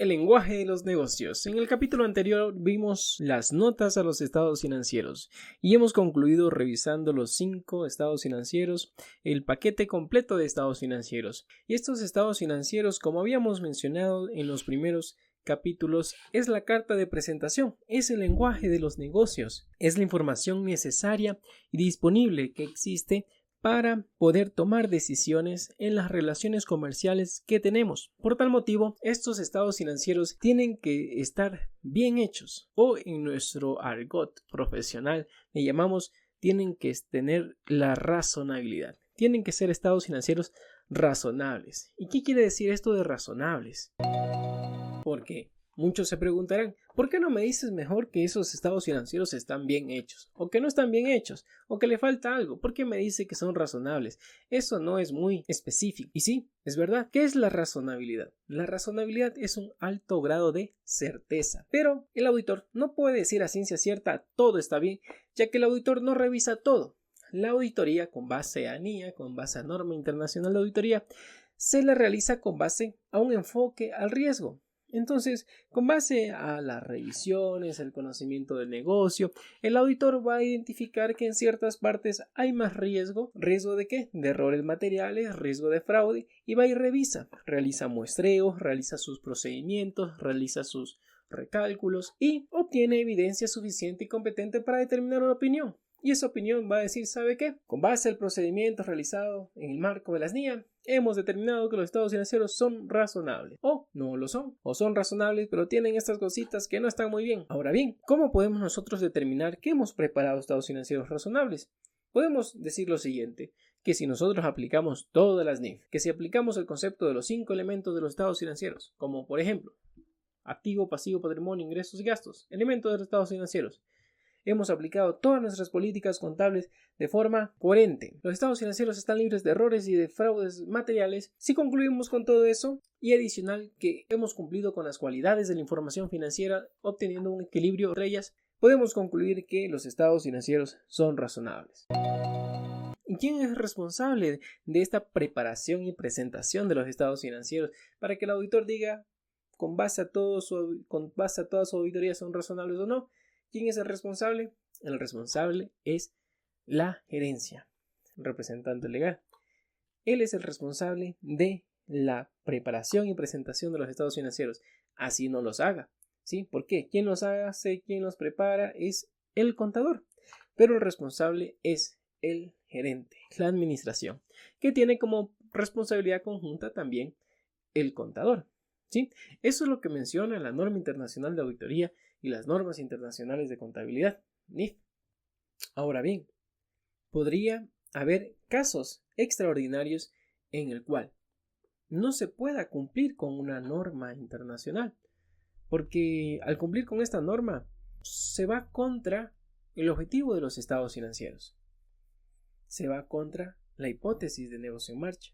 El lenguaje de los negocios. En el capítulo anterior vimos las notas a los estados financieros y hemos concluido revisando los 5 estados financieros, el paquete completo de estados financieros. Y estos estados financieros, como habíamos mencionado en los primeros capítulos, es la carta de presentación, es el lenguaje de los negocios, es la información necesaria y disponible que existe para poder tomar decisiones en las relaciones comerciales que tenemos. Por tal motivo, estos estados financieros tienen que estar bien hechos, o en nuestro argot profesional le llamamos tienen que tener la razonabilidad. Tienen que ser estados financieros razonables. ¿Y qué quiere decir esto de razonables? Porque muchos se preguntarán, ¿por qué no me dices mejor que esos estados financieros están bien hechos? ¿O que no están bien hechos? ¿O que le falta algo? ¿Por qué me dice que son razonables? Eso no es muy específico. Y sí, es verdad. ¿Qué es la razonabilidad? La razonabilidad es un alto grado de certeza. Pero el auditor no puede decir a ciencia cierta todo está bien, ya que el auditor no revisa todo. La auditoría con base a NIA, con base a Norma Internacional de Auditoría, se la realiza con base a un enfoque al riesgo. Entonces, con base a las revisiones, el conocimiento del negocio, el auditor va a identificar que en ciertas partes hay más riesgo. ¿Riesgo de qué? De errores materiales, riesgo de fraude, y va y revisa. Realiza muestreos, realiza sus procedimientos, realiza sus recálculos y obtiene evidencia suficiente y competente para determinar una opinión. Y esa opinión va a decir, ¿sabe qué? Con base al procedimiento realizado en el marco de las NIA, hemos determinado que los estados financieros son razonables. O no lo son. O son razonables, pero tienen estas cositas que no están muy bien. Ahora bien, ¿cómo podemos nosotros determinar que hemos preparado estados financieros razonables? Podemos decir lo siguiente, que si nosotros aplicamos todas las NIF, que si aplicamos el concepto de los 5 elementos de los estados financieros, como por ejemplo, activo, pasivo, patrimonio, ingresos y gastos, elementos de los estados financieros, hemos aplicado todas nuestras políticas contables de forma coherente. Los estados financieros están libres de errores y de fraudes materiales. Si concluimos con todo eso y adicional que hemos cumplido con las cualidades de la información financiera obteniendo un equilibrio entre ellas, podemos concluir que los estados financieros son razonables. ¿Y quién es responsable de esta preparación y presentación de los estados financieros para que el auditor diga con base a toda su auditoría son razonables o no? ¿Quién es el responsable? El responsable es la gerencia, el representante legal. Él es el responsable de la preparación y presentación de los estados financieros. Así no los haga. ¿Sí? ¿Por qué? Quien los hace, quien los prepara es el contador. Pero el responsable es el gerente, la administración, que tiene como responsabilidad conjunta también el contador. ¿Sí? Eso es lo que menciona la norma internacional de auditoría y las normas internacionales de contabilidad, NIF. Ahora bien, podría haber casos extraordinarios en el cual no se pueda cumplir con una norma internacional, porque al cumplir con esta norma se va contra el objetivo de los estados financieros, se va contra la hipótesis de negocio en marcha.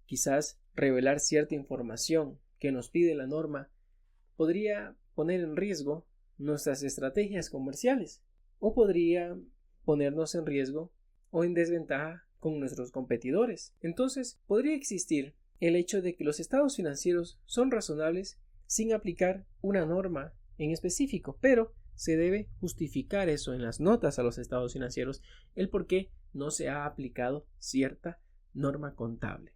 Quizás revelar cierta información que nos pide la norma podría poner en riesgo nuestras estrategias comerciales o podría ponernos en riesgo o en desventaja con nuestros competidores. Entonces, podría existir el hecho de que los estados financieros son razonables sin aplicar una norma en específico, pero se debe justificar eso en las notas a los estados financieros, el por qué no se ha aplicado cierta norma contable.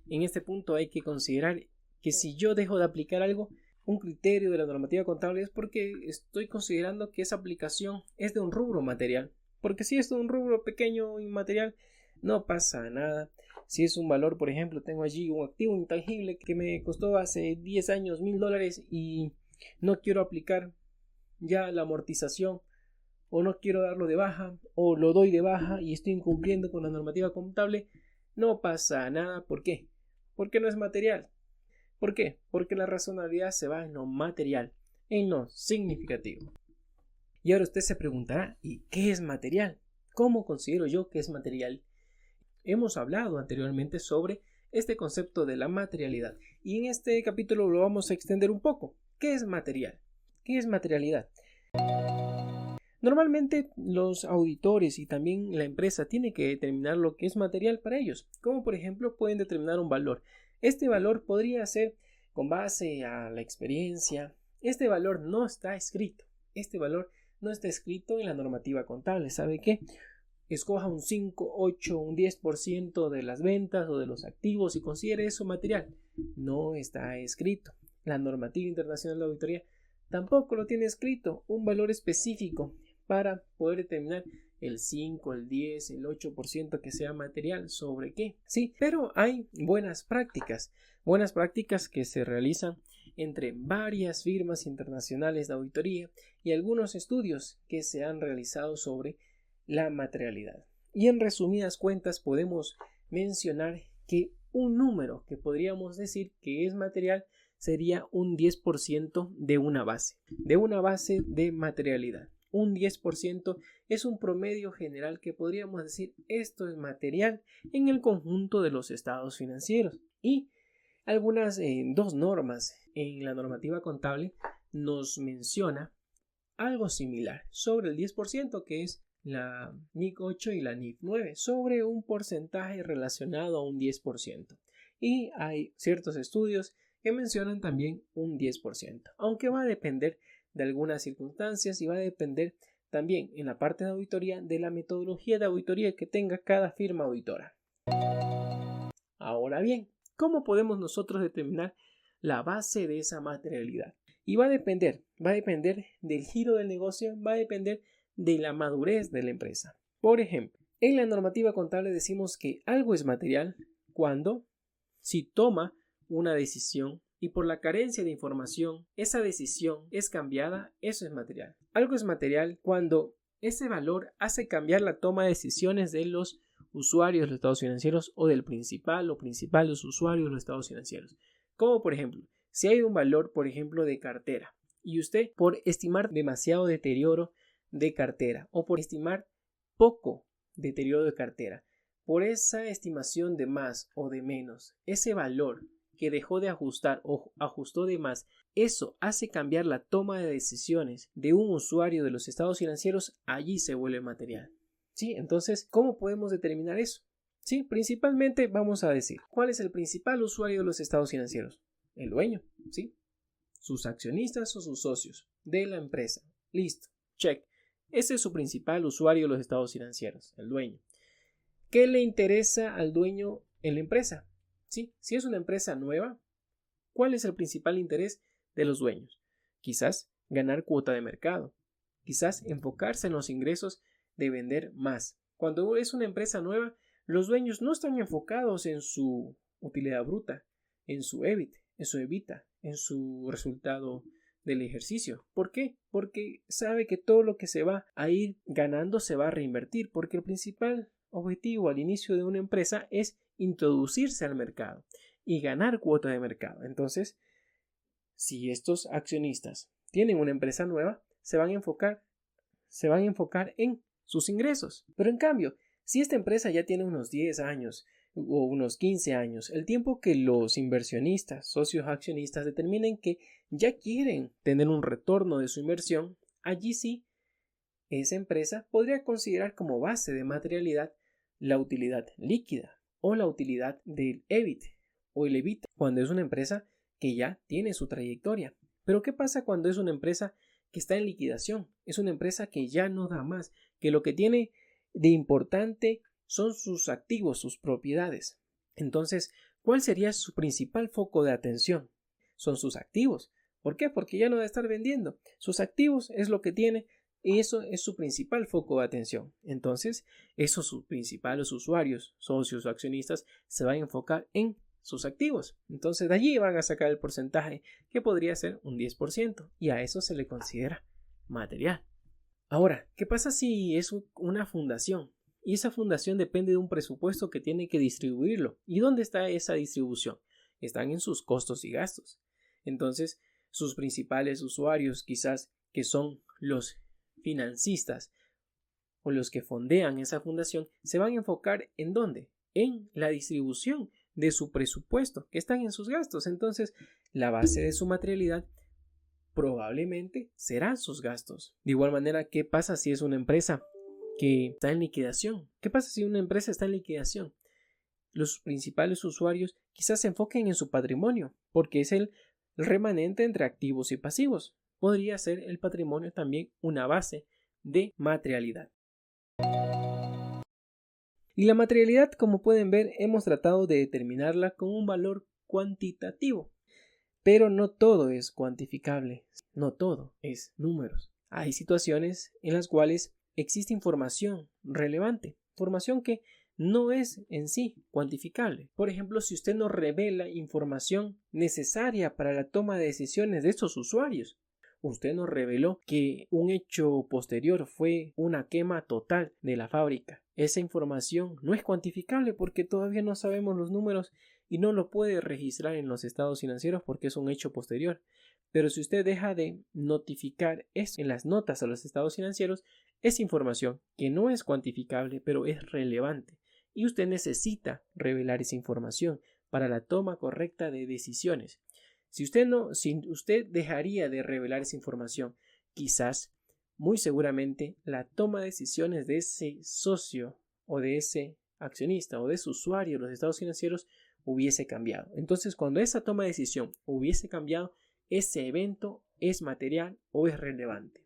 En este punto hay que considerar que si yo dejo de aplicar algo, un criterio de la normativa contable, es porque estoy considerando que esa aplicación es de un rubro material. Porque si es de un rubro pequeño inmaterial, no pasa nada. Si es un valor, por ejemplo, tengo allí un activo intangible que me costó hace 10 años $1,000 y no quiero aplicar ya la amortización, o no quiero darlo de baja, o lo doy de baja y estoy incumpliendo con la normativa contable, no pasa nada. ¿Por qué? Porque no es material. ¿Por qué? Porque la razonabilidad se va en lo material, en lo significativo. Y ahora usted se preguntará, ¿y qué es material? ¿Cómo considero yo que es material? Hemos hablado anteriormente sobre este concepto de la materialidad y en este capítulo lo vamos a extender un poco. ¿Qué es material? ¿Qué es materialidad? Normalmente los auditores y también la empresa tienen que determinar lo que es material para ellos, como por ejemplo pueden determinar un valor. Este valor podría ser con base a la experiencia, este valor no está escrito. Este valor no está escrito en la normativa contable. ¿Sabe qué? Escoja un 5, 8, un 10% de las ventas o de los activos y considere eso material. No está escrito. La normativa internacional de auditoría tampoco lo tiene escrito, un valor específico para poder determinar el 5, el 10, el 8% que sea material. ¿Sobre qué? Sí, pero hay buenas prácticas que se realizan entre varias firmas internacionales de auditoría y algunos estudios que se han realizado sobre la materialidad. Y en resumidas cuentas podemos mencionar que un número que podríamos decir que es material sería un 10% de una base de materialidad. Un 10% es un promedio general que podríamos decir esto es material en el conjunto de los estados financieros. Y algunas dos normas en la normativa contable nos menciona algo similar sobre el 10% que es la NIC 8 y la NIC 9 sobre un porcentaje relacionado a un 10%. Y hay ciertos estudios que mencionan también un 10%, aunque va a depender de algunas circunstancias y va a depender también en la parte de auditoría de la metodología de auditoría que tenga cada firma auditora. Ahora bien, ¿cómo podemos nosotros determinar la base de esa materialidad? Y va a depender del giro del negocio, va a depender de la madurez de la empresa. Por ejemplo, en la normativa contable decimos que algo es material cuando si toma una decisión y por la carencia de información esa decisión es cambiada, eso es material. Algo es material cuando ese valor hace cambiar la toma de decisiones de los usuarios de los estados financieros o del principal o principales usuarios de los estados financieros. Como por ejemplo, si hay un valor, por ejemplo, de cartera y usted por estimar demasiado deterioro de cartera o por estimar poco deterioro de cartera, por esa estimación de más o de menos, ese valor que dejó de ajustar o ajustó de más, eso hace cambiar la toma de decisiones de un usuario de los estados financieros, allí se vuelve material. ¿Sí? Entonces, ¿cómo podemos determinar eso? Sí, principalmente vamos a decir, ¿cuál es el principal usuario de los estados financieros? El dueño, ¿sí? Sus accionistas o sus socios de la empresa. Listo, check. Ese es su principal usuario de los estados financieros, el dueño. ¿Qué le interesa al dueño en la empresa? ¿Sí? Si es una empresa nueva, ¿cuál es el principal interés de los dueños? Quizás ganar cuota de mercado, quizás enfocarse en los ingresos de vender más. Cuando es una empresa nueva, los dueños no están enfocados en su utilidad bruta, en su EBIT, en su EBITDA, en su resultado del ejercicio. ¿Por qué? Porque sabe que todo lo que se va a ir ganando se va a reinvertir, porque el principal objetivo al inicio de una empresa es introducirse al mercado y ganar cuota de mercado. Entonces, si estos accionistas tienen una empresa nueva, se van a enfocar en sus ingresos. Pero en cambio, si esta empresa ya tiene unos 10 años o unos 15 años, el tiempo que los inversionistas, socios accionistas determinen que ya quieren tener un retorno de su inversión, allí sí, esa empresa podría considerar como base de materialidad la utilidad líquida o la utilidad del EBIT o el EBITDA cuando es una empresa que ya tiene su trayectoria. Pero ¿qué pasa cuando es una empresa que está en liquidación? Es una empresa que ya no da más, que lo que tiene de importante son sus activos, sus propiedades. Entonces, ¿cuál sería su principal foco de atención? Son sus activos. ¿Por qué? Porque ya no va a estar vendiendo. Sus activos es lo que tiene y eso es su principal foco de atención. Entonces, esos sus principales usuarios, socios o accionistas se van a enfocar en sus activos. Entonces, de allí van a sacar el porcentaje que podría ser un 10% y a eso se le considera material. Ahora, ¿qué pasa si es una fundación? Y esa fundación depende de un presupuesto que tiene que distribuirlo. ¿Y dónde está esa distribución? Están en sus costos y gastos. Entonces, sus principales usuarios, quizás que son los financistas o los que fondean esa fundación, se van a enfocar ¿en dónde? En la distribución de su presupuesto, que están en sus gastos. Entonces, la base de su materialidad probablemente serán sus gastos. De igual manera, ¿qué pasa si es una empresa que está en liquidación? ¿Qué pasa si una empresa está en liquidación? los principales usuarios quizás se enfoquen en su patrimonio, porque es el remanente entre activos y pasivos. Podría ser el patrimonio también una base de materialidad. Y la materialidad, como pueden ver, hemos tratado de determinarla con un valor cuantitativo. Pero no todo es cuantificable, no todo es números. Hay situaciones en las cuales existe información relevante, información que no es en sí cuantificable. Por ejemplo, si usted nos revela información necesaria para la toma de decisiones de estos usuarios, usted nos reveló que un hecho posterior fue una quema total de la fábrica. Esa información no es cuantificable porque todavía no sabemos los números y no lo puede registrar en los estados financieros porque es un hecho posterior. Pero si usted deja de notificar eso en las notas a los estados financieros, es información que no es cuantificable pero es relevante y usted necesita revelar esa información para la toma correcta de decisiones. Si usted dejaría de revelar esa información, quizás, muy seguramente, la toma de decisiones de ese socio o de ese accionista o de ese usuario de los estados financieros hubiese cambiado. Entonces, cuando esa toma de decisión hubiese cambiado, ese evento es material o es relevante.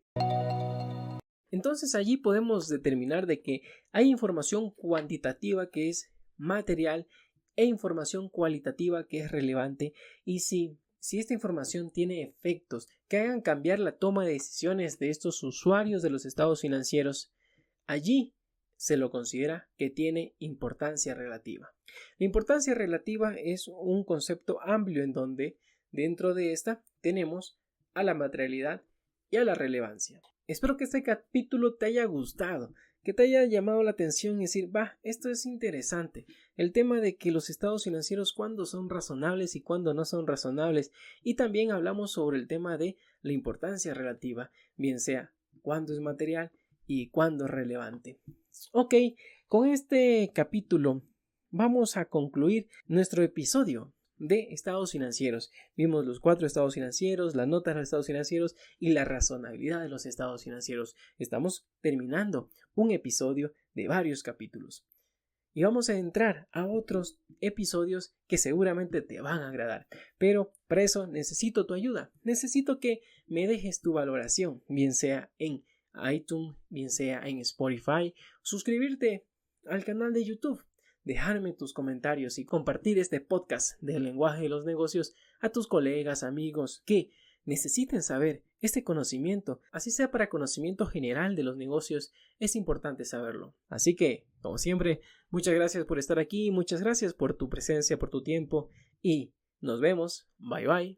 Entonces, allí podemos determinar de que hay información cuantitativa que es material e información cualitativa que es relevante, y si esta información tiene efectos que hagan cambiar la toma de decisiones de estos usuarios de los estados financieros, allí se lo considera que tiene importancia relativa. La importancia relativa es un concepto amplio en donde dentro de esta tenemos a la materialidad y a la relevancia. Espero que este capítulo te haya gustado, que te haya llamado la atención y decir, esto es interesante. El tema de que los estados financieros cuándo son razonables y cuándo no son razonables. Y también hablamos sobre el tema de la importancia relativa, bien sea cuándo es material y cuándo es relevante. Ok, con este capítulo vamos a concluir nuestro episodio de estados financieros. Vimos los 4 estados financieros, las notas de los estados financieros y la razonabilidad de los estados financieros. Estamos terminando un episodio de varios capítulos y vamos a entrar a otros episodios que seguramente te van a agradar, pero para eso necesito tu ayuda. Necesito que me dejes tu valoración, bien sea en iTunes, bien sea en Spotify, suscribirte al canal de YouTube, dejarme tus comentarios y compartir este podcast del lenguaje de los negocios a tus colegas, amigos que necesiten saber este conocimiento, así sea para conocimiento general de los negocios, es importante saberlo. Así que, como siempre, muchas gracias por estar aquí, muchas gracias por tu presencia, por tu tiempo y nos vemos. Bye bye.